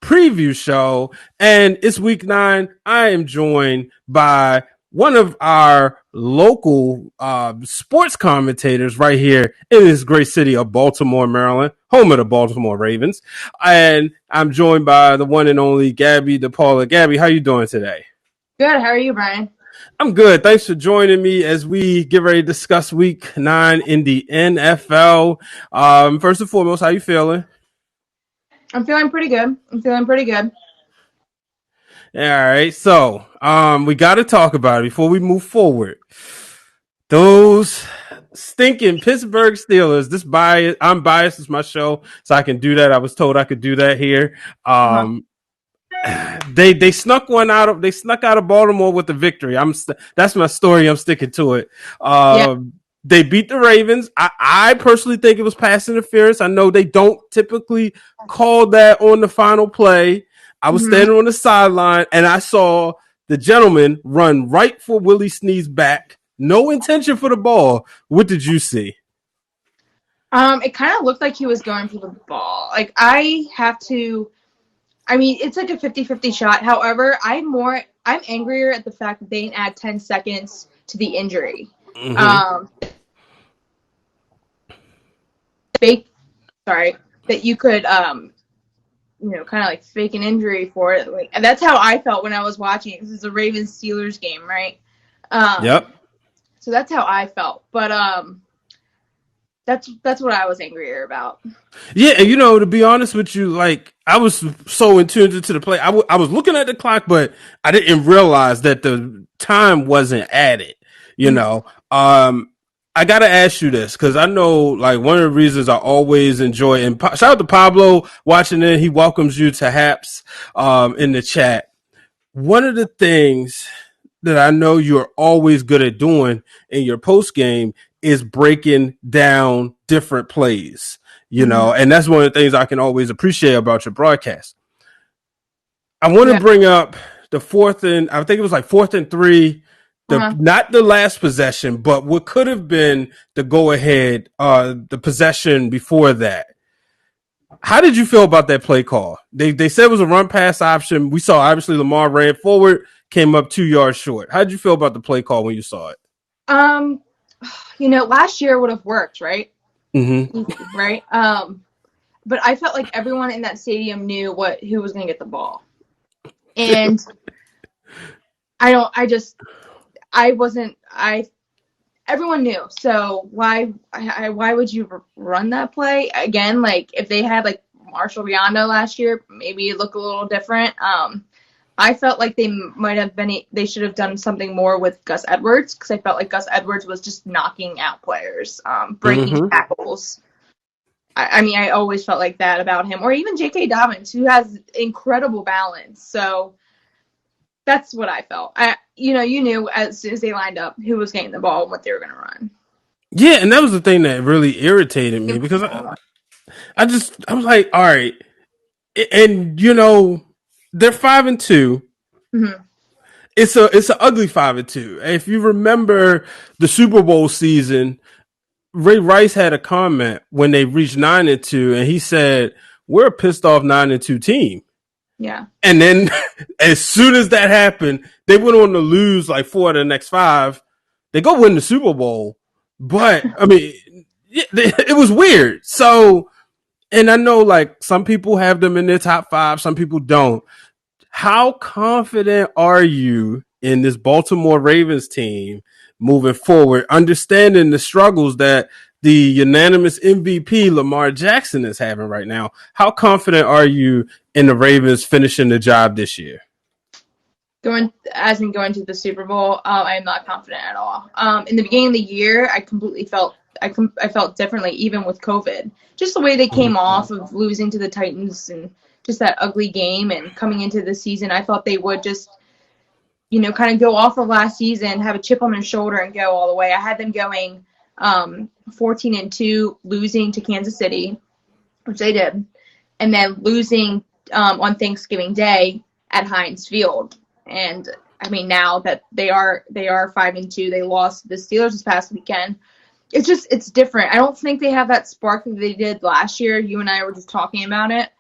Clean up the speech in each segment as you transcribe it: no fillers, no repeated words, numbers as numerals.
preview show, and it's week 9. I am joined by one of our local sports commentators right here in this great city of Baltimore, Maryland, home of the Baltimore Ravens. And I'm joined by the one and only Gabby DiPaula. Gabby, how you doing today? Good. How are you, Brian? I'm good. Thanks for joining me as we get ready to discuss week 9 in the NFL. First and foremost, how you feeling? I'm feeling pretty good. All right. So, we got to talk about it before we move forward. Those stinking Pittsburgh Steelers. This bias, I'm biased. It's my show, so I can do that. I was told I could do that here. Uh-huh. They snuck out of Baltimore with the victory. That's my story. I'm sticking to it. Yeah. They beat the Ravens. I personally think it was pass interference. I know they don't typically call that on the final play. I was hmm standing on the sideline and I saw the gentleman run right for Willie Snead's back. No intention for the ball. What did you see? It kind of looked like he was going for the ball. Like it's like a 50-50 shot. However, I'm angrier at the fact that they didn't add 10 seconds to the injury. Mm-hmm. Um, fake, sorry, that you could kind of like fake an injury for it. Like, and that's how I felt when I was watching it. This is a Ravens Steelers game, right? Yep. So that's how I felt. But that's what I was angrier about. Yeah, and to be honest with you, like I was so in tune to the play. I was looking at the clock, but I didn't realize that the time wasn't added. You Mhm. know, I gotta ask you this because I know, like, one of the reasons I always enjoy, and shout out to Pablo watching it. He welcomes you to Haps in the chat. One of the things that I know you're always good at doing in your post game is breaking down different plays, Mhm. and that's one of the things I can always appreciate about your broadcast. I want to Yeah. bring up the I think it was like 4th and 3, Uh-huh. not the last possession, but what could have been the go ahead, the possession before that. How did you feel about that play call? They said it was a run pass option. We saw obviously Lamar ran forward, came up 2 yards short. How did you feel about the play call when you saw it? Um, last year would have worked, right? Mm-hmm. Easy, right? But I felt like everyone in that stadium knew who was going to get the ball, and I don't. I just. I wasn't. I. Everyone knew. So why would you run that play again? Like if they had like Marshall Riondo last year, maybe it look a little different. I felt like they might have been. They should have done something more with Gus Edwards because I felt like Gus Edwards was just knocking out players, breaking Mm-hmm. tackles. I mean, I always felt like that about him, or even J.K. Dobbins, who has incredible balance. So that's what I felt. You knew as soon as they lined up who was getting the ball and what they were going to run. Yeah, and that was the thing that really irritated me because I was like, all right, and they're 5-2. Mm-hmm. It's an ugly 5-2. If you remember the Super Bowl season, Ray Rice had a comment when they reached 9-2, and he said, "We're a pissed off 9-2 team." Yeah. And then, as soon as that happened, they went on to lose like 4 of the next 5. They go win the Super Bowl, but I mean, it was weird. So, and I know like some people have them in their top 5, some people don't. How confident are you in this Baltimore Ravens team moving forward, understanding the struggles that the unanimous MVP Lamar Jackson is having right now? How confident are you in the Ravens finishing the job this year? Going to the Super Bowl, I am not confident at all. In the beginning of the year, I completely felt I felt differently, even with COVID. Just the way they came off of losing to the Titans and just that ugly game, and coming into the season, I thought they would just kind of go off of last season, have a chip on their shoulder, and go all the way. I had them going 14-2, losing to Kansas City, which they did, and then losing on Thanksgiving Day at Heinz Field. And I mean, now that they are 5-2, they lost to the Steelers this past weekend. It's different. I don't think they have that spark that they did last year. You and I were just talking about it.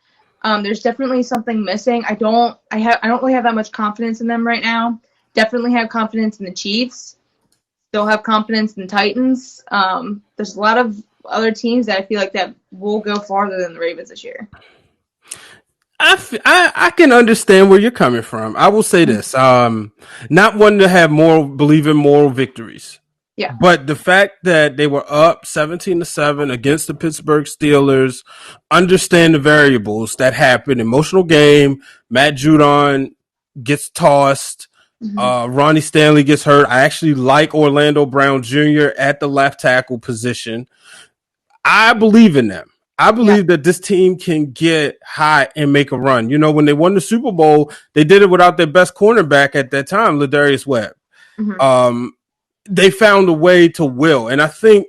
There's definitely something missing. I don't really have that much confidence in them right now. Definitely have confidence in the Chiefs. Still have confidence in the Titans. There's a lot of other teams that I feel like that will go farther than the Ravens this year. I can understand where you're coming from. I will say this: not one to have believe in moral victories, Yeah. but the fact that they were up 17-7 against the Pittsburgh Steelers, understand the variables that happen. Emotional game. Matt Judon gets tossed. Ronnie Stanley gets hurt. I actually like Orlando Brown Jr. at the left tackle position. I believe in them. I Yeah. believe that this team can get high and make a run. You know, when they won the Super Bowl, they did it without their best cornerback at that time, Ladarius Webb. Mm-hmm. They found a way to will. And I think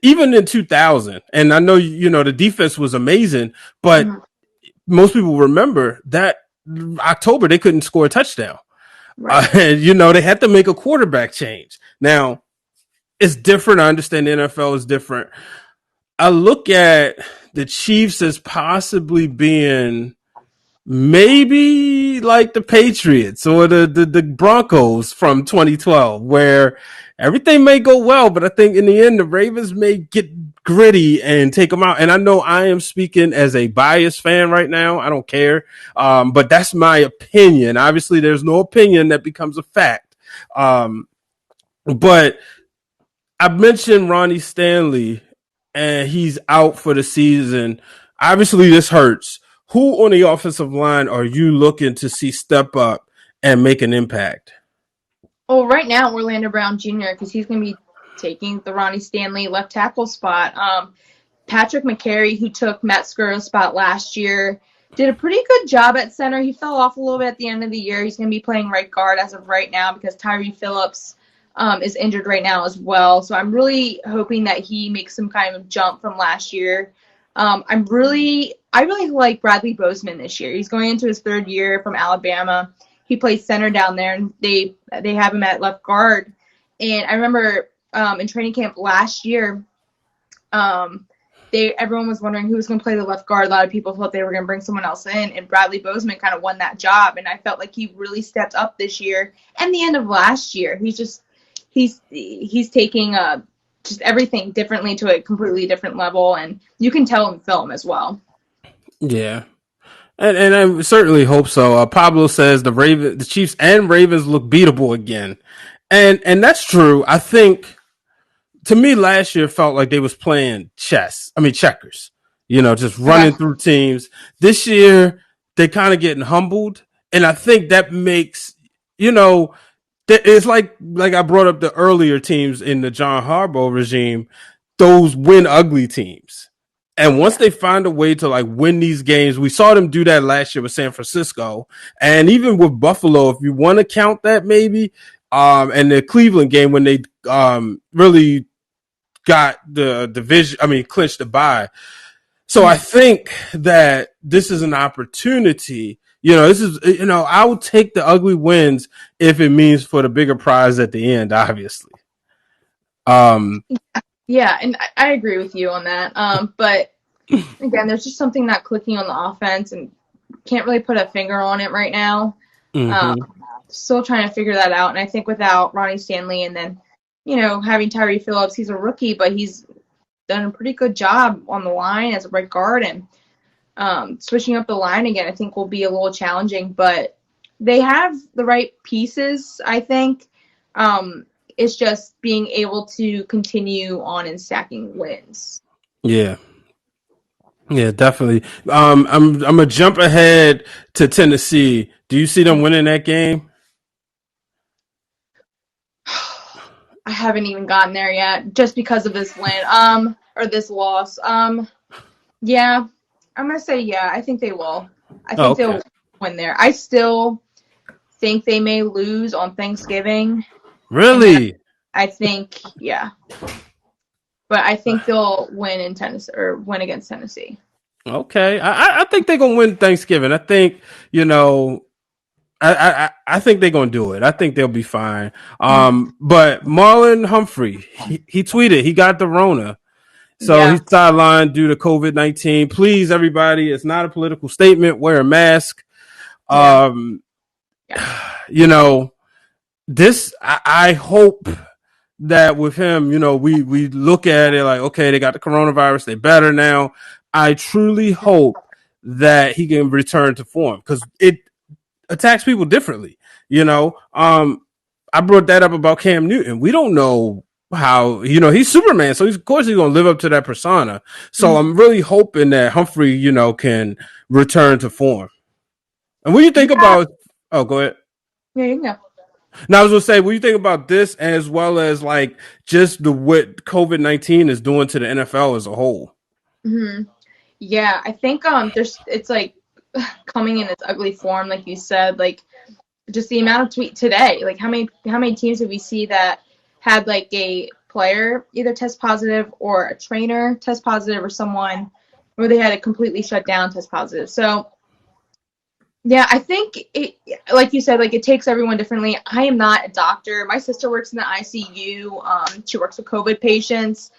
even in 2000, and I know, you know, the defense was amazing, but most people remember that October they couldn't score a touchdown. Right. And, you know, they had to make a quarterback change. Now, it's different. I understand the NFL is different. I look at the Chiefs as possibly being maybe like the Patriots or the Broncos from 2012, where everything may go well, but I think in the end, the Ravens may get gritty and take them out. And I know I am speaking as a biased fan right now. I don't care. But that's my opinion. Obviously, there's no opinion that becomes a fact. But I mentioned Ronnie Stanley, and he's out for the season. Obviously, this hurts. Who on the offensive line are you looking to see step up and make an impact? Well, right now, Orlando Brown Jr., because he's going to be taking the Ronnie Stanley left tackle spot. Patrick McCary, who took Matt Skura's spot last year, did a pretty good job at center. He fell off a little bit at the end of the year. He's going to be playing right guard as of right now because Tyree Phillips is injured right now as well. So I'm really hoping that he makes some kind of jump from last year. I really like Bradley Bozeman this year. He's going into his third year from Alabama. He plays center down there, and they have him at left guard. And I remember in training camp last year, everyone was wondering who was going to play the left guard. A lot of people thought they were going to bring someone else in, and Bradley Bozeman kind of won that job. And I felt like he really stepped up this year and the end of last year. He's taking just everything differently to a completely different level, and you can tell in film as well. Yeah. And I certainly hope so. Pablo says the Chiefs and Ravens look beatable again. And that's true. I think to me last year felt like they was playing checkers. You know, just running through teams. This year they kind of getting humbled, and I think that makes, you know, it's like I brought up the earlier teams in the John Harbaugh regime, those win ugly teams. And once they find a way to like win these games, we saw them do that last year with San Francisco, and even with Buffalo, if you want to count that maybe, and the Cleveland game when they really got the division, clinched the bye. So I think that this is an opportunity. You know, I will take the ugly wins if it means for the bigger prize at the end, obviously. Yeah, and I agree with you on that. But again, there's just something not clicking on the offense, and can't really put a finger on it right now. Still trying to figure that out. And I think without Ronnie Stanley and then, you know, having Tyree Phillips, he's a rookie, but he's done a pretty good job on the line as a right guard, and switching up the line again, I think will be a little challenging. But they have the right pieces, I think. It's just being able to continue on and stacking wins. Yeah. Yeah, definitely. I'm gonna jump ahead to Tennessee. Do you see them winning that game? I haven't even gotten there yet, just because of this win, or this loss. Yeah, I'm gonna say yeah. I think they will. I think they'll win there. I still think they may lose on Thanksgiving. Really? I think, yeah. But I think they'll win in Tennessee, or win against Tennessee. Okay. I think they're gonna win Thanksgiving. I think, you know, I think they're gonna do it. I think they'll be fine. But Marlon Humphrey, he tweeted he got the Rona. So he's Yeah. sidelined due to COVID-19. Please, everybody, it's not a political statement. Wear a mask. Yeah. Um, Yeah. you know, I hope that with him, we look at it like, okay, they got the coronavirus, they better now. I truly hope that he can return to form because it attacks people differently. I brought that up about Cam Newton. We don't know how, he's Superman, so of course he's going to live up to that persona. So Mhm. I'm really hoping that Humphrey, can return to form. And what do you think Yeah. about? Oh, go ahead. Yeah, you can go. Now I was gonna say, what do you think about this, as well as like just the what COVID-19 is doing to the NFL as a whole? Hmm. Yeah, I think there's it's like coming in its ugly form, like you said, like just the amount of tweet today. Like how many teams did we see that had like a player either test positive or a trainer test positive or someone where they had to completely shut down test positive. So yeah, I think it, like you said, like it takes everyone differently. I am not a doctor. My sister works in the ICU. She works with COVID patients.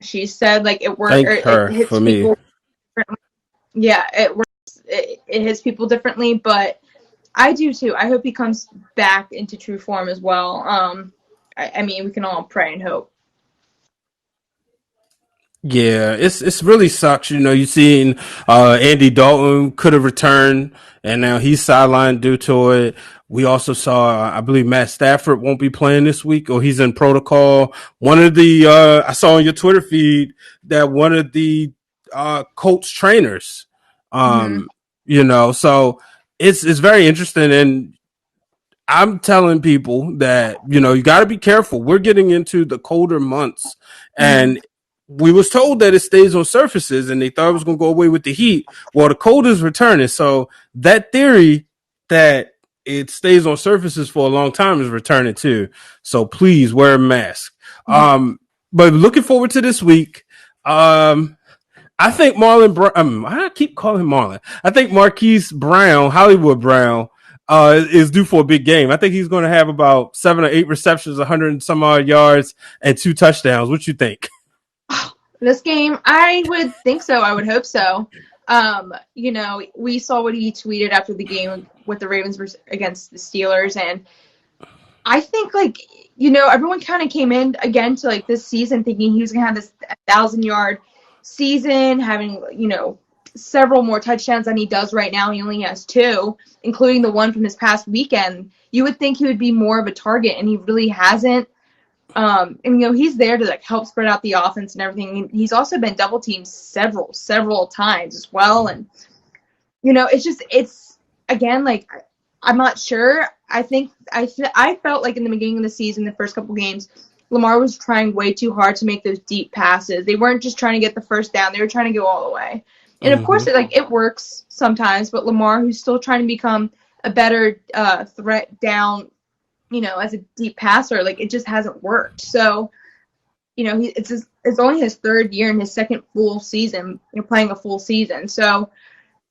She said like Thank it her hits for me. people differently. Yeah, it works. It hits people differently, but I do too. I hope he comes back into true form as well. I mean, we can all pray and hope. Yeah, it's really sucks. You seen Andy Dalton could have returned, and now he's sidelined due to it. We also saw, I believe, Matt Stafford won't be playing this week, or he's in protocol. One of the I saw on your Twitter feed that one of the Colts trainers, Hmm. so it's very interesting, and I'm telling people that, you got to be careful. We're getting into the colder months, Hmm. and we was told that it stays on surfaces, and they thought it was going to go away with the heat. Well, the cold is returning. So that theory that it stays on surfaces for a long time is returning too. So please wear a mask. Hmm. But looking forward to this week. I think I keep calling him Marlon. I think Marquise Brown, Hollywood Brown, is due for a big game. I think he's going to have about 7 or 8 receptions, 100 and some odd yards, and 2 touchdowns. What you think? This game, I would think so. I would hope so. We saw what he tweeted after the game with the Ravens against the Steelers, and I think everyone kind of came in again to like this season thinking he was gonna have this 1,000 yard season, having several more touchdowns than he does right now. He only has two, including the one from this past weekend. You would think he would be more of a target, and he really hasn't. And he's there to like help spread out the offense and everything. He's also been double teamed several times as well, and it's again like I'm not sure. I think I felt like in the beginning of the season, the first couple games, Lamar was trying way too hard to make those deep passes. They weren't just trying to get the first down; they were trying to go all the way. And of course, Mm-hmm. it works sometimes. But Lamar, who's still trying to become a better threat down, as a deep passer, like it just hasn't worked. So it's only his third year in his second full season, playing a full season. So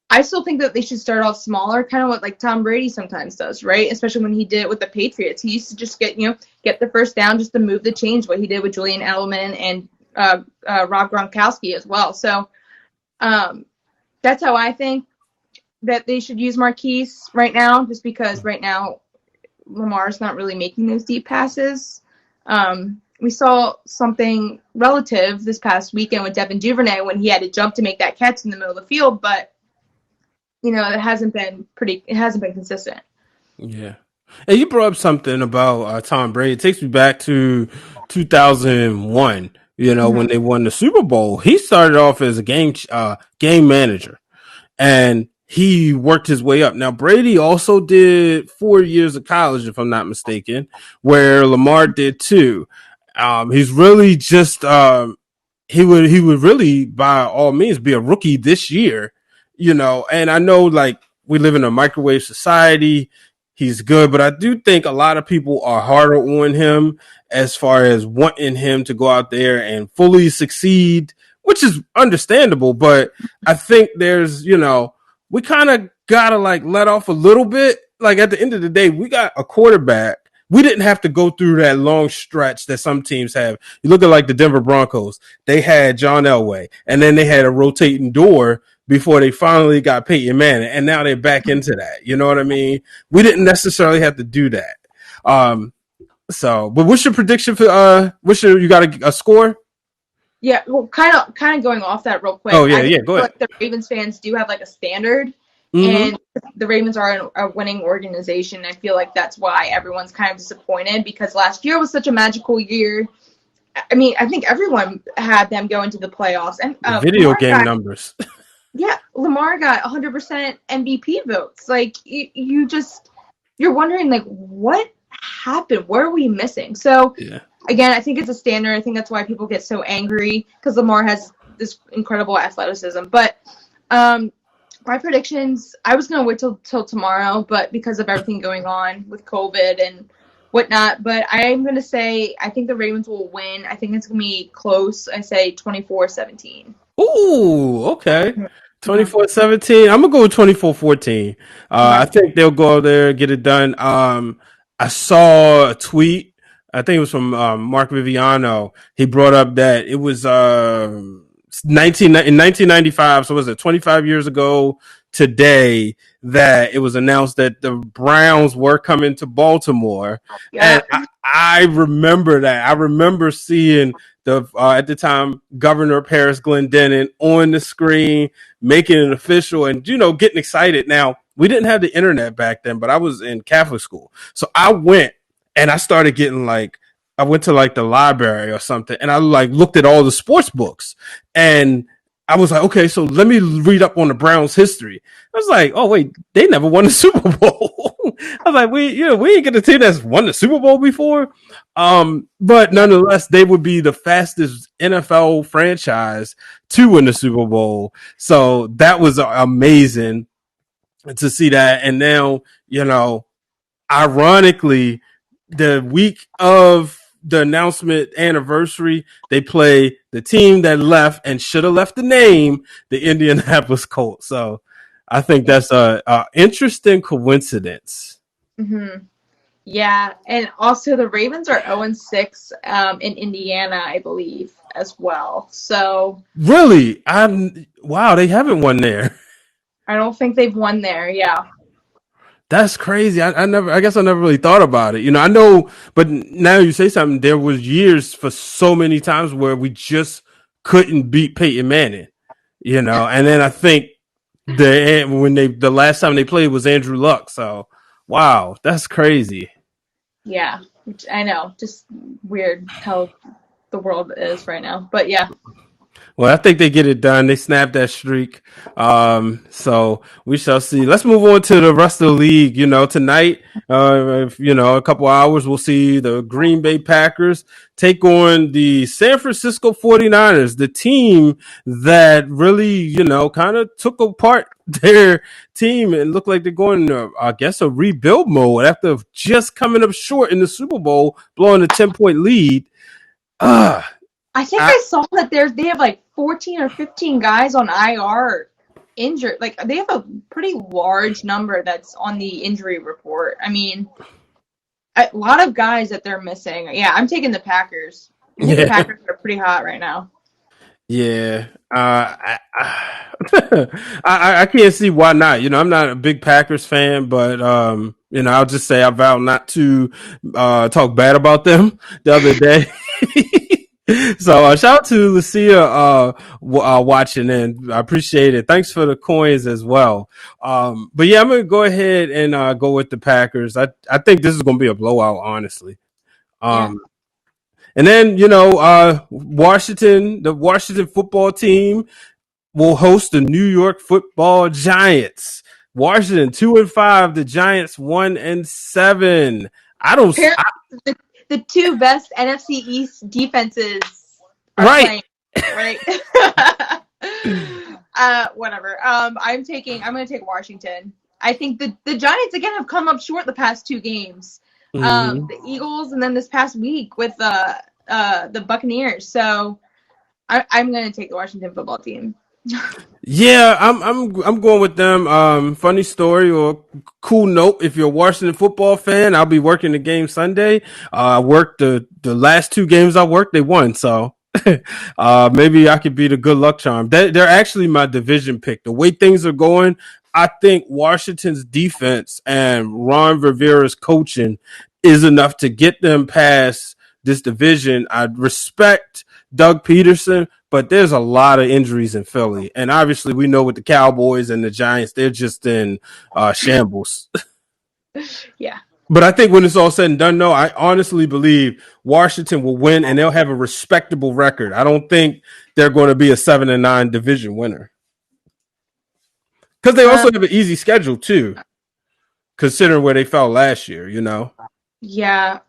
I still think that they should start off smaller, kind of what like Tom Brady sometimes does, right? Especially when he did it with the Patriots. He used to just get the first down just to move the chains, what he did with Julian Edelman and Rob Gronkowski as well. So that's how I think that they should use Marquise right now, just because right now Lamar's not really making those deep passes. We saw something relative this past weekend with Devin Duvernay when he had to jump to make that catch in the middle of the field, but it hasn't been consistent. Yeah. And you brought up something about Tom Brady. It takes me back to 2001. When Mm-hmm. they won the Super Bowl, he started off as a game manager, and he worked his way up. Now Brady also did 4 years of college, if I'm not mistaken, where Lamar did too. He's really just he would really by all means be a rookie this year, and I know like we live in a microwave society. He's good, but I do think a lot of people are harder on him as far as wanting him to go out there and fully succeed, which is understandable. But I think there's, we kind of gotta like let off a little bit. Like at the end of the day, we got a quarterback we didn't have to go through that long stretch that some teams have. You look at like the Denver Broncos, they had John Elway, and then they had a rotating door before they finally got Peyton Manning, and now they're back into that. You know what I mean? We didn't necessarily have to do that. But what's your prediction for you got a score? Yeah, well, kind of going off that real quick. Oh yeah, I yeah, go ahead. like the Ravens fans do have like a standard, Mm-hmm. and the Ravens are a winning organization. I feel like that's why everyone's kind of disappointed because last year was such a magical year. I mean, I think everyone had them go into the playoffs, and Video game numbers. Yeah, Lamar got 100% MVP votes. Like you're wondering like what happened? What are we missing? So Yeah. again, I think it's a standard. I think that's why people get so angry because Lamar has this incredible athleticism. But my predictions, I was gonna wait till tomorrow, but because of everything going on with COVID and whatnot, but I'm gonna say I think the Ravens will win. I think it's gonna be close. I say 24-17. Ooh, okay. 24-17. I'm gonna go with 24-14. I think they'll go there and get it done. I saw a tweet. I think it was from Mark Viviano. He brought up that it was 1995. So was it 25 years ago today that it was announced that the Browns were coming to Baltimore, Yeah. and I remember that. I remember seeing the at the time Governor Paris Glendening on the screen making it official and getting excited. Now we didn't have the internet back then, but I was in Catholic school, so I went and I started getting I went to like the library or something, and I like looked at all the sports books, and I was like, okay, so let me read up on the Browns' history. I was like, oh wait, they never won the Super Bowl. I was like, we ain't get a team that's won the Super Bowl before. But nonetheless, they would be the fastest NFL franchise to win the Super Bowl. So that was amazing to see that. And now, ironically, the week of the announcement anniversary, they play the team that left and should have left the name, the Indianapolis Colts. So I think that's a interesting coincidence. Mm-hmm. Yeah, and also the Ravens are 0-6 in Indiana, I believe, as well. So really, wow, they haven't won there. I don't think they've won there. Yeah. That's crazy. I guess I never really thought about it. I know, but now you say something. There was years for so many times where we just couldn't beat Peyton Manning. And then I think the last time they played was Andrew Luck. So wow, that's crazy. Yeah, which I know, just weird how the world is right now. But yeah. Well, I think they get it done. They snap that streak. So we shall see. Let's move on to the rest of the league. Tonight, a couple hours, we'll see the Green Bay Packers take on the San Francisco 49ers, the team that really, kind of took apart their team and looked like they're going to, I guess, a rebuild mode after just coming up short in the Super Bowl, blowing a 10-point lead. I think I saw that they have like 14 or 15 guys on IR injured. Like they have a pretty large number that's on the injury report. I mean, a lot of guys that they're missing. Yeah, I'm taking the Packers. I think the Packers are pretty hot right now. Yeah. I can't see why not. I'm not a big Packers fan, but I'll just say I vow not to talk bad about them the other day. So shout out to Lucia watching, and I appreciate it. Thanks for the coins as well. But yeah, I'm gonna go ahead and go with the Packers. I think this is gonna be a blowout, honestly. Yeah. And then the Washington football team will host the New York Football Giants. Washington 2-5, the Giants 1-7. The two best NFC East defenses are right. Playing, right? Whatever. I'm going to take Washington. I think the Giants again have come up short the past two games. The Eagles and then this past week with the Buccaneers. So I'm going to take the Washington football team. Yeah, I'm going with them. Funny story or cool note: if you're a Washington football fan, I'll be working the game Sunday. I worked the last two games I worked, they won. So maybe I could be the good luck charm. They're actually my division pick. The way things are going, I think Washington's defense and Ron Rivera's coaching is enough to get them past this division. I respect Doug Peterson, but there's a lot of injuries in Philly. And obviously, we know with the Cowboys and the Giants, they're just in shambles. Yeah. But I think when it's all said and done, no, I honestly believe Washington will win and they'll have a respectable record. I don't think they're going to be a 7-9 division winner because they Um, also have an easy schedule too, considering where they fell last year. yeah.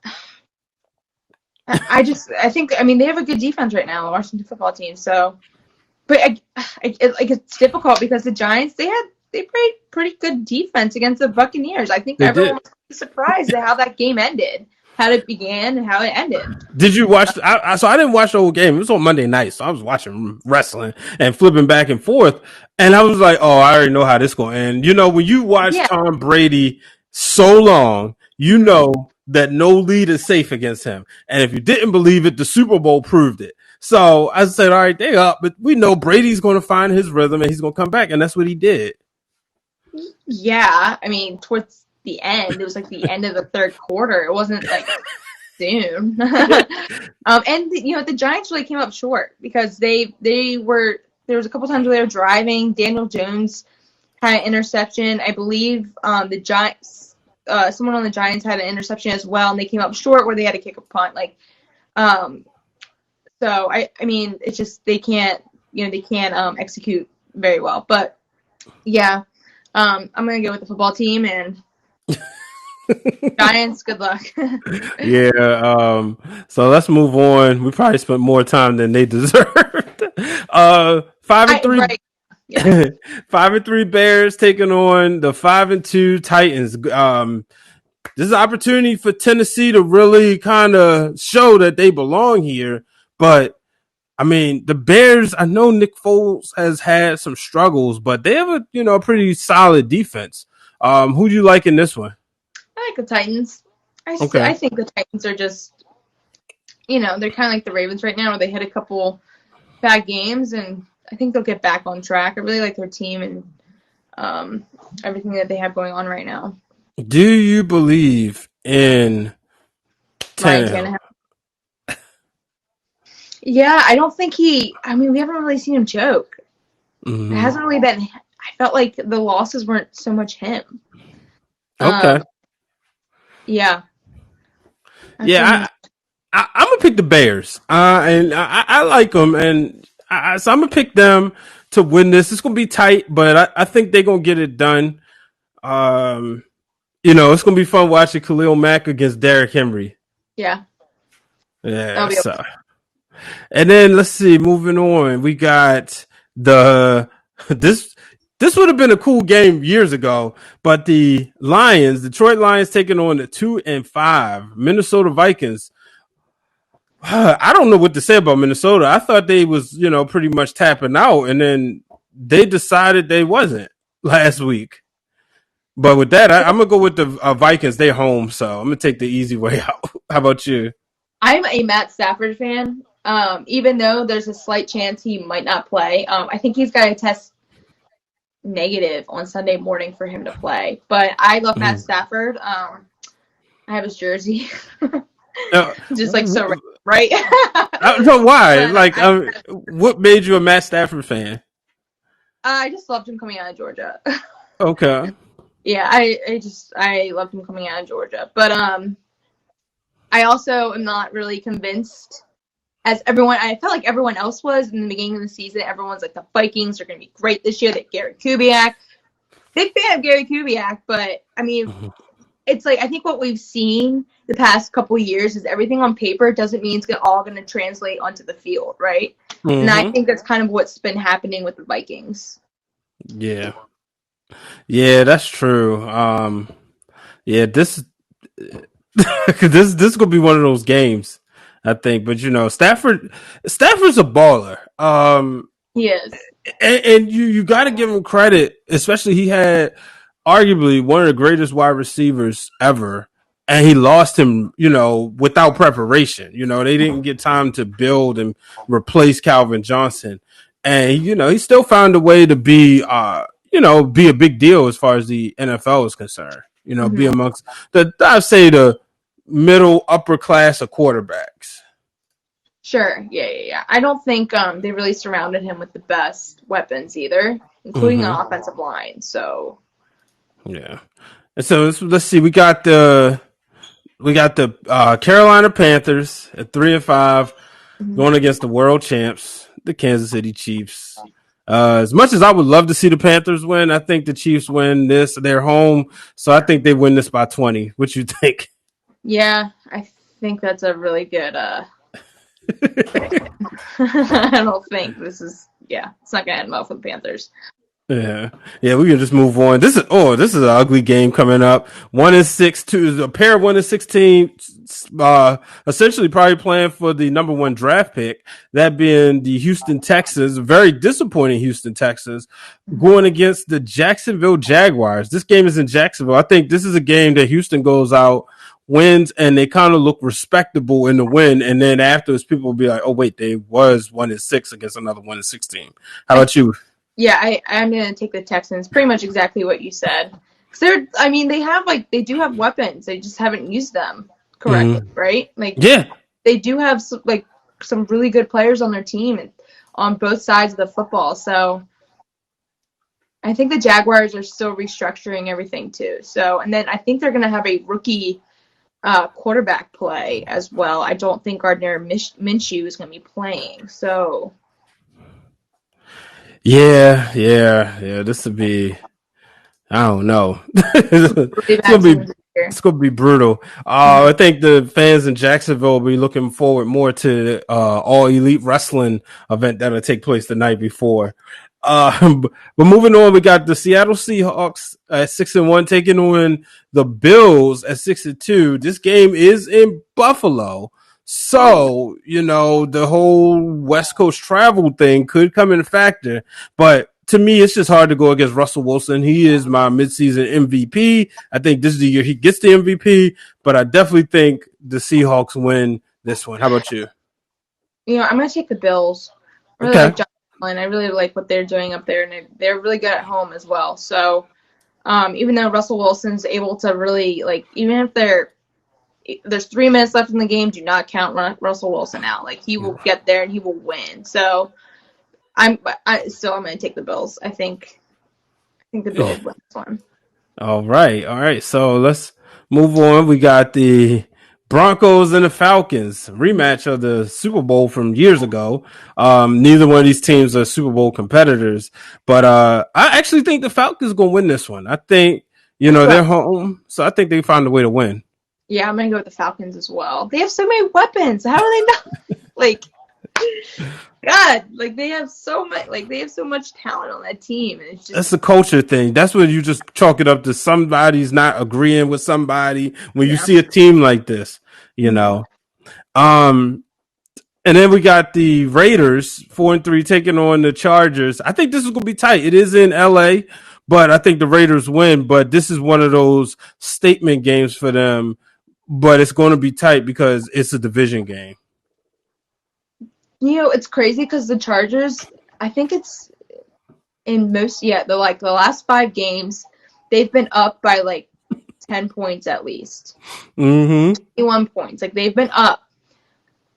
I think, I mean, they have a good defense right now, the Washington football team. So, but it's difficult because the Giants, they played pretty good defense against the Buccaneers. I think They everyone did. was surprised at how that game ended, how it began, and how it ended. Did you watch? So I didn't watch the whole game. It was on Monday night, so I was watching wrestling and flipping back and forth, and I was like, "Oh, I already know how this going." And when you watch Yeah, Tom Brady so long, you know that no lead is safe against him. And if you didn't believe it, the Super Bowl proved it. So I said, "All right, they up," but we know Brady's going to find his rhythm and he's going to come back, and that's what he did. yeah. I mean, towards the end, it was like the end of the third quarter. It wasn't like soon. And the Giants really came up short because they were there was a couple times where they were driving. Daniel Jones had an interception. I believe the Giants, someone on the Giants had an interception as well, and they came up short where they had to kick a punt. Um, so I mean, it's just they can't execute very well. But yeah, I'm gonna go with the football team and Giants. Good luck. Yeah. So let's move on. We probably spent more time than they deserved. Five and three. Right. Yeah. 5-3 Bears taking on the 5-2 Titans. This is an opportunity for Tennessee to really kind of show that they belong here. But I mean, the Bears, I know Nick Foles has had some struggles, but they have a pretty solid defense. Who do you like in this one? I like the Titans. Okay. I think the Titans are just, they're kind of like the Ravens right now, where they hit a couple bad games, and I think they'll get back on track. I really like their team and everything that they have going on right now. Do you believe in Ryan Tannehill? Tannehill. Yeah, I don't think I mean, we haven't really seen him joke. It Mm-hmm. hasn't really been. I felt like the losses weren't so much him. Okay. Yeah. Yeah, I'm gonna pick the Bears, and I like them, and so I'm gonna pick them to win this. It's gonna be tight, but I think they're gonna get it done. Um, it's gonna be fun watching Khalil Mack against Derrick Henry. Yeah. Yeah, That'll be so and then let's see, moving on, we got the this. This would have been a cool game years ago, but the Detroit Lions, taking on the 2-5 Minnesota Vikings. I don't know what to say about Minnesota. I thought they was, pretty much tapping out, and then they decided they wasn't last week. But with that, I'm gonna go with the Vikings. They're home, so I'm gonna take the easy way out. How about you? I'm a Matt Stafford fan. Even though there's a slight chance he might not play, I think he's got to test negative on Sunday morning for him to play. But I love Matt Stafford. I have his jersey, just like so right. I don't know why. But Like, what made you a Matt Stafford fan? I just loved him coming out of Georgia. Okay. Yeah, I loved him coming out of Georgia. But I also am not really convinced, as I felt like everyone else was in the beginning of the season. Everyone's like, the Vikings are going to be great this year. That Gary Kubiak, big fan of Gary Kubiak, but I mean, it's like, I think what we've seen the past couple of years is everything on paper doesn't mean it's all going to translate onto the field, right? Mm-hmm. And I think that's kind of what's been happening with the Vikings. Yeah. Yeah, that's true. Yeah, this this gonna be one of those games, I think. But Stafford's a baller. He is. And you got to give him credit, especially he had arguably one of the greatest wide receivers ever, and he lost him, without preparation. They didn't get time to build and replace Calvin Johnson, and he still found a way to be a big deal as far as the NFL is concerned. Be Mm-hmm. amongst I'd say the middle upper class of quarterbacks. Sure. Yeah. I don't think they really surrounded him with the best weapons either, including Mm-hmm. an offensive line. So Yeah. And so let's see. We got the Carolina Panthers at 3-5 mhm. going against the world champs, the Kansas City Chiefs. As much as I would love to see the Panthers win, I think the Chiefs win this. They're home, so I think they win this by 20. What you think? Yeah, I think that's a really good I don't think this is it's not gonna end well for the Panthers. Yeah, we can just move on. This is an ugly game coming up. 1-6, two a pair of 1-16, essentially probably playing for the number one draft pick. That being the Houston Texans, very disappointing Houston Texans, going against the Jacksonville Jaguars. This game is in Jacksonville. I think this is a game that Houston goes out, wins, and they kind of look respectable in the win. And then afterwards, people will be like, "Oh wait, they was 1-6 against another 1-16." How about you? I'm gonna take the Texans. Pretty much exactly what you said. 'Cause they do have weapons. They just haven't used them correctly, right? Like Yeah. they do have some really good players on their team and on both sides of the football. So I think the Jaguars are still restructuring everything too. So and then I think they're gonna have a rookie quarterback play as well. I don't think Gardner Minshew is gonna be playing. So Yeah. This would be, I don't know. really it's bad gonna teams be this year. it's gonna be brutal. I think the fans in Jacksonville will be looking forward more to all elite wrestling event that'll take place the night before. But moving on, we got the Seattle Seahawks at 6-1 taking on the Bills at 6-2. This game is in Buffalo. So, the whole West Coast travel thing could come in factor. But to me, it's just hard to go against Russell Wilson. He is my midseason MVP. I think this is the year he gets the MVP, but I definitely think the Seahawks win this one. How about you? I'm gonna take the Bills. I really Okay. like John Allen. I really like what they're doing up there, and they're really good at home as well. So even though Russell Wilson's able to really even if there's 3 minutes left in the game, do not count Russell Wilson out. Like he will get there and he will win. So I'm gonna take the Bills. I think the Bills win this one. All right. So let's move on. We got the Broncos and the Falcons rematch of the Super Bowl from years ago. Neither one of these teams are Super Bowl competitors, but I actually think the Falcons are gonna win this one. I think they're home, so I think they found a way to win. Yeah, I'm gonna go with the Falcons as well. They have so many weapons. How do they not God, they have so much talent on that team, and it's just That's a culture thing. That's when you just chalk it up to somebody's not agreeing with somebody. When you see a team like this, you know. Um, and then we got the Raiders 4-3 taking on the Chargers. I think this is gonna be tight. It is in LA, but I think the Raiders win. But this is one of those statement games for them. But it's going to be tight because it's a division game. it's crazy because the Chargers, I think it's in the last 5 games, they've been up by 10 points at least. 21 points. They've been up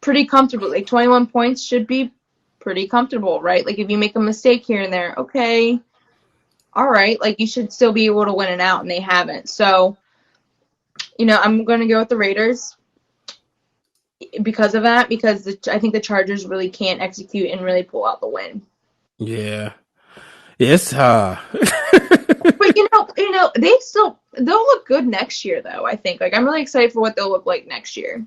pretty comfortably. 21 points should be pretty comfortable, right? If you make a mistake here and there, okay, all right, you should still be able to win it out, and they haven't. So, I'm going to go with the Raiders because of that, because I think the Chargers really can't execute and really pull out the win. Yeah. Yes. But they'll look good next year, though. I think I'm really excited for what they'll look like next year.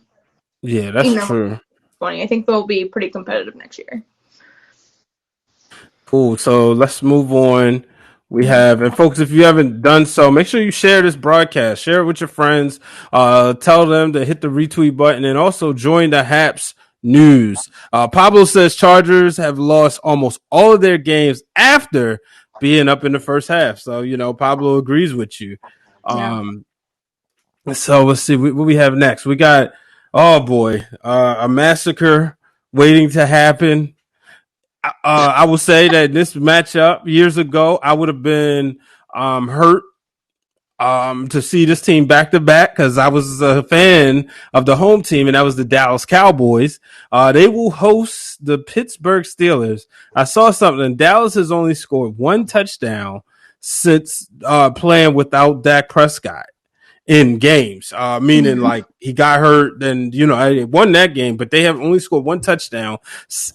Yeah, that's true. I think they'll be pretty competitive next year. Cool. So let's move on. We have, and folks, if you haven't done so, make sure you share this broadcast. Share it with your friends. Tell them to hit the retweet button and also join the Haps news. Pablo says Chargers have lost almost all of their games after being up in the first half. So, Pablo agrees with you. Yeah. So let's see what we have next. We got, oh boy, a massacre waiting to happen. I will say that this matchup years ago, I would have been hurt to see this team back to back because I was a fan of the home team, and that was the Dallas Cowboys. They will host the Pittsburgh Steelers. I saw something. Dallas has only scored one touchdown since playing without Dak Prescott in games, meaning like he got hurt, then I won that game, but they have only scored one touchdown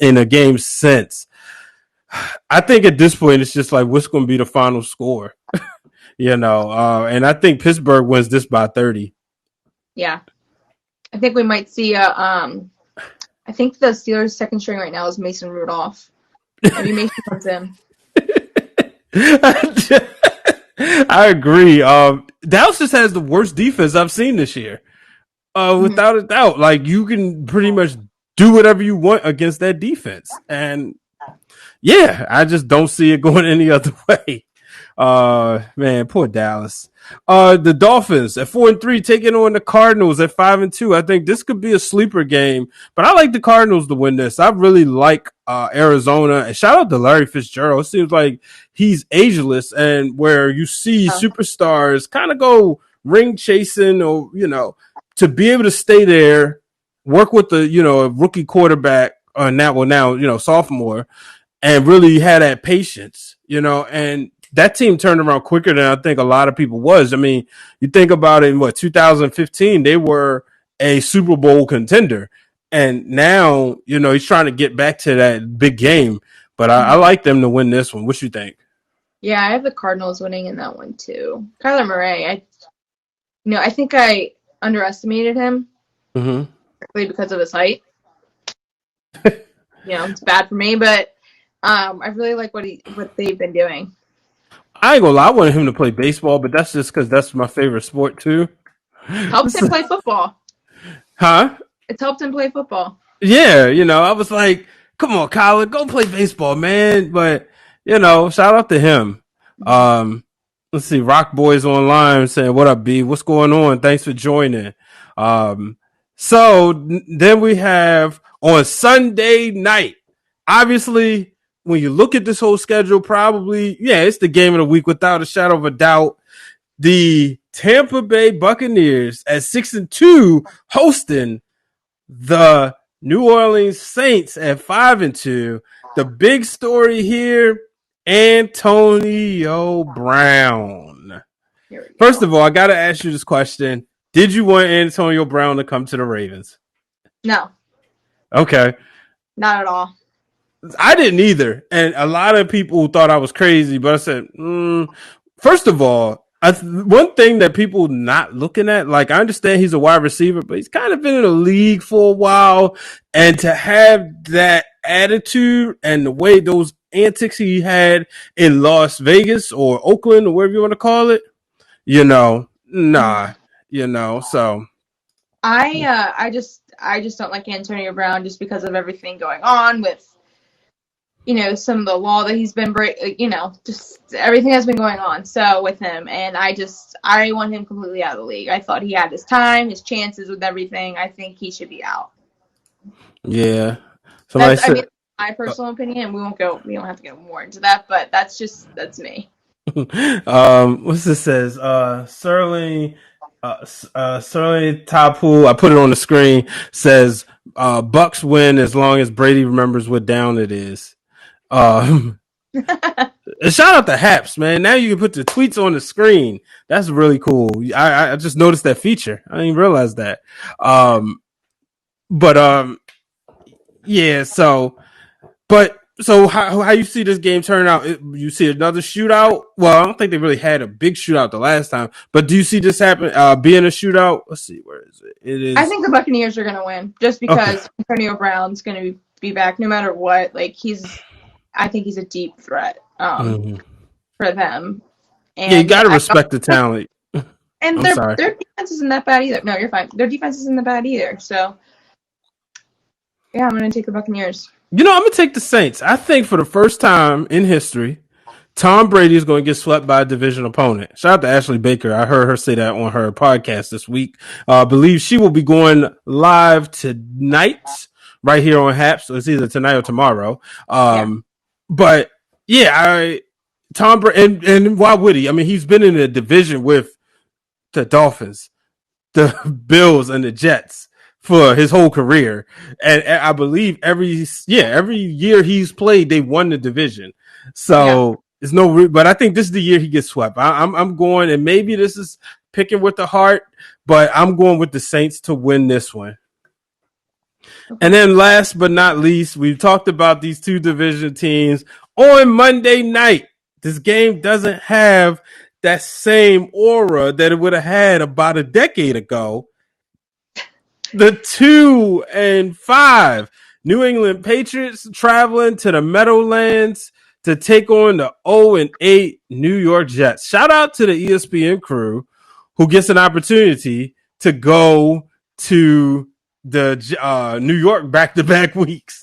in a game since. I think at this point it's just like what's going to be the final score, and I think Pittsburgh wins this by 30. Yeah, I think we might see I think the Steelers' second string right now is Mason Rudolph. Maybe Mason comes in. I agree. Dallas just has the worst defense I've seen this year. Without a doubt. Like you can pretty much do whatever you want against that defense. And yeah, I just don't see it going any other way. Man, poor Dallas. The Dolphins at 4-3 taking on the Cardinals at 5-2. I think this could be a sleeper game, but I like the Cardinals to win this. I really like Arizona. And shout out to Larry Fitzgerald. It seems like he's ageless, and where you see superstars kind of go ring chasing, or to be able to stay there, work with the rookie quarterback, now sophomore, and really had that patience, and that team turned around quicker than I think a lot of people was. I mean, you think about it in 2015, they were a Super Bowl contender. And now, he's trying to get back to that big game. But I like them to win this one. What you think? Yeah, I have the Cardinals winning in that one too. Kyler Murray, I think I underestimated him because of his height. It's bad for me, but I really like what they've been doing. I ain't gonna lie, I wanted him to play baseball, but that's just because that's my favorite sport too. Helps him play football. Huh? It's helped him play football. Yeah, I was like, come on, Kyler, go play baseball, man. But, shout out to him. Let's see, Rock Boys Online saying, what up, B? What's going on? Thanks for joining. So then we have on Sunday night, obviously, when you look at this whole schedule, probably, it's the game of the week without a shadow of a doubt. The Tampa Bay Buccaneers at 6-2 hosting the New Orleans Saints at 5-2. The big story here, Antonio Brown. First of all, I got to ask you this question. Did you want Antonio Brown to come to the Ravens? No. Okay. Not at all. I didn't either. And a lot of people thought I was crazy, but I said, first of all, one thing that people not looking at, like I understand he's a wide receiver, but he's kind of been in the league for a while. And to have that attitude and the way those antics he had in Las Vegas or Oakland or wherever you want to call it, so. I just don't like Antonio Brown just because of everything going on with, some of the law that he's been just everything that's been going on. So with him, and I want him completely out of the league. I thought he had his time, his chances with everything. I think he should be out. Yeah. My personal opinion. We don't have to go more into that, but that's me. What's this says? Sterling Tapu, I put it on the screen, says Bucks win as long as Brady remembers what down it is. Shout out to Haps, man. Now you can put the tweets on the screen. That's really cool. I just noticed that feature. I didn't realize that. So how you see this game turn out? You see another shootout? Well, I don't think they really had a big shootout the last time, but do you see this happen? Being a shootout? Let's see, where is it? It is. I think the Buccaneers are going to win just because Antonio Brown's going to be back no matter what. Like I think he's a deep threat for them. And you got to respect the talent. And their defense isn't that bad either. No, you're fine. Their defense isn't that bad either. So Yeah, I'm going to take the Buccaneers. I'm going to take the Saints. I think for the first time in history, Tom Brady is going to get swept by a division opponent. Shout out to Ashley Baker. I heard her say that on her podcast this week. I believe she will be going live tonight right here on Haps. So it's either tonight or tomorrow. But yeah, Tom Brady, and why would he? I mean, he's been in a division with the Dolphins, the Bills, and the Jets for his whole career. And I believe every year he's played, they won the division. So it's but I think this is the year he gets swept. I'm going, and maybe this is picking with the heart, but I'm going with the Saints to win this one. Okay. And then last but not least, we've talked about these two division teams on Monday night. This game doesn't have that same aura that it would have had about a decade ago. The 2-5 New England Patriots traveling to the Meadowlands to take on the 0-8 New York Jets. Shout out to the ESPN crew who gets an opportunity to go to the New York back-to-back weeks.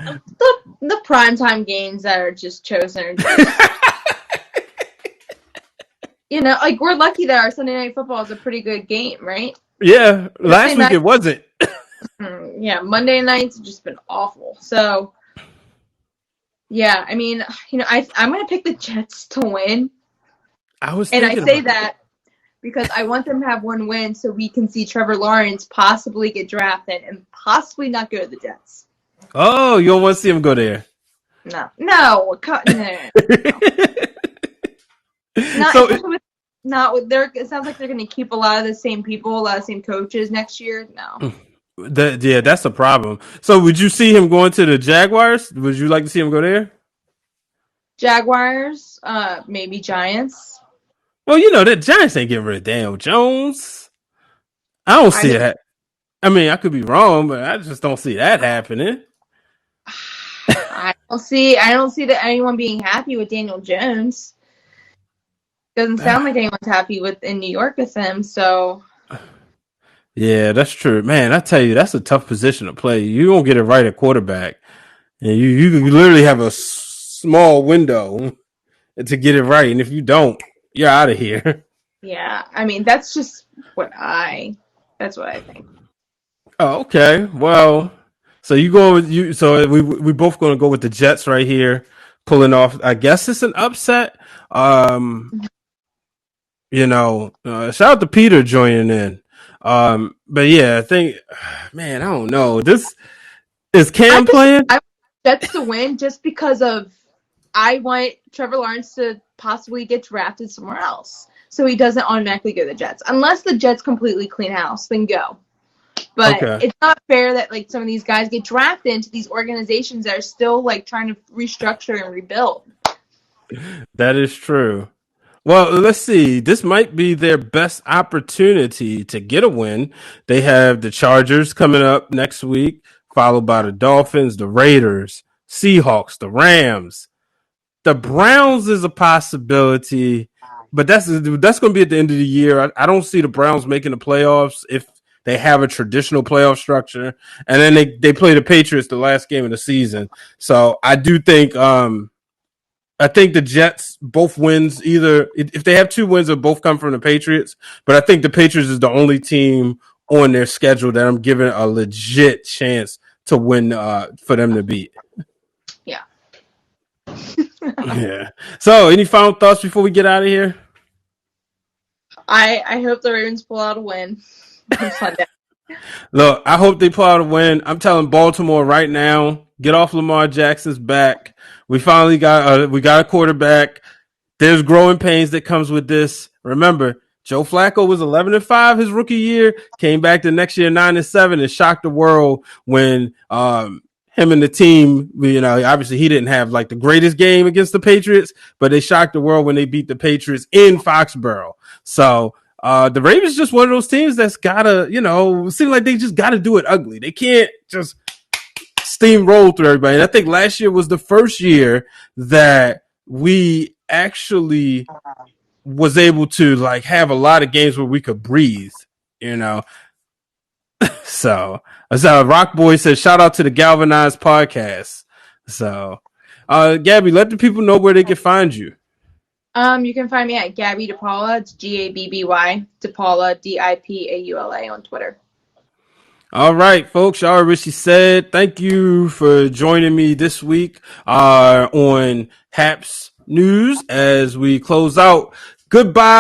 the primetime games that are just chosen. Like we're lucky that our Sunday Night Football is a pretty good game, right? Yeah, last week it wasn't. Yeah, Monday nights have just been awful. So, yeah, I mean, I'm going to pick the Jets to win. I say that because I want them to have one win so we can see Trevor Lawrence possibly get drafted and possibly not go to the Jets. Oh, you don't want to see him go there? No. No. It sounds like they're going to keep a lot of the same people, a lot of the same coaches next year. No. That's the problem. So would you see him going to the Jaguars? Would you like to see him go there? Jaguars, maybe Giants. Well, the Giants ain't getting rid of Daniel Jones. I don't see that. I mean, I could be wrong, but I just don't see that happening. I don't see that anyone being happy with Daniel Jones. Doesn't sound like anyone's happy in New York with him, so. Yeah, that's true. Man, I tell you, that's a tough position to play. You don't get it right at quarterback. And you literally have a small window to get it right. And if you don't, you're out of here. Yeah, I mean, that's just what I think. Oh, okay. Well, so you go with you. So we both going to go with the Jets right here, pulling off. I guess it's an upset. Shout out to Peter joining in. But yeah, I think, man, I don't know. This is Cam playing. I want Jets to win just because I want Trevor Lawrence to possibly get drafted somewhere else, so he doesn't automatically go to the Jets. Unless the Jets completely clean house, then go. But It's not fair that some of these guys get drafted into these organizations that are still trying to restructure and rebuild. That is true. Well, let's see. This might be their best opportunity to get a win. They have the Chargers coming up next week, followed by the Dolphins, the Raiders, Seahawks, the Rams. The Browns is a possibility, but that's going to be at the end of the year. I don't see the Browns making the playoffs if they have a traditional playoff structure. And then they play the Patriots the last game of the season. So I do think I think the Jets both wins either if they have two wins, they'll both come from the Patriots. But I think the Patriots is the only team on their schedule that I'm giving a legit chance to win for them to beat. Yeah. Yeah. So, any final thoughts before we get out of here? I hope the Ravens pull out a win on Sunday. Look, I hope they pull out a win. I'm telling Baltimore right now, get off Lamar Jackson's back. We finally got a quarterback. There's growing pains that comes with this. Remember, Joe Flacco was 11-5 his rookie year, came back the next year 9-7 and shocked the world when him and the team, obviously he didn't have the greatest game against the Patriots, but they shocked the world when they beat the Patriots in Foxborough. So the Ravens just one of those teams that's gotta, seem like they just gotta do it ugly. They can't just steamroll through everybody. And I think last year was the first year that we actually was able to have a lot of games where we could breathe, So Rock Boy says, shout out to the Galvanized podcast. So, Gabby, let the people know where they can find you. You can find me at Gabby DiPaula. It's Gabby DiPaula DiPaula on Twitter. All right, folks. Y'all heard what she said. Thank you for joining me this week on Haps News as we close out. Goodbye.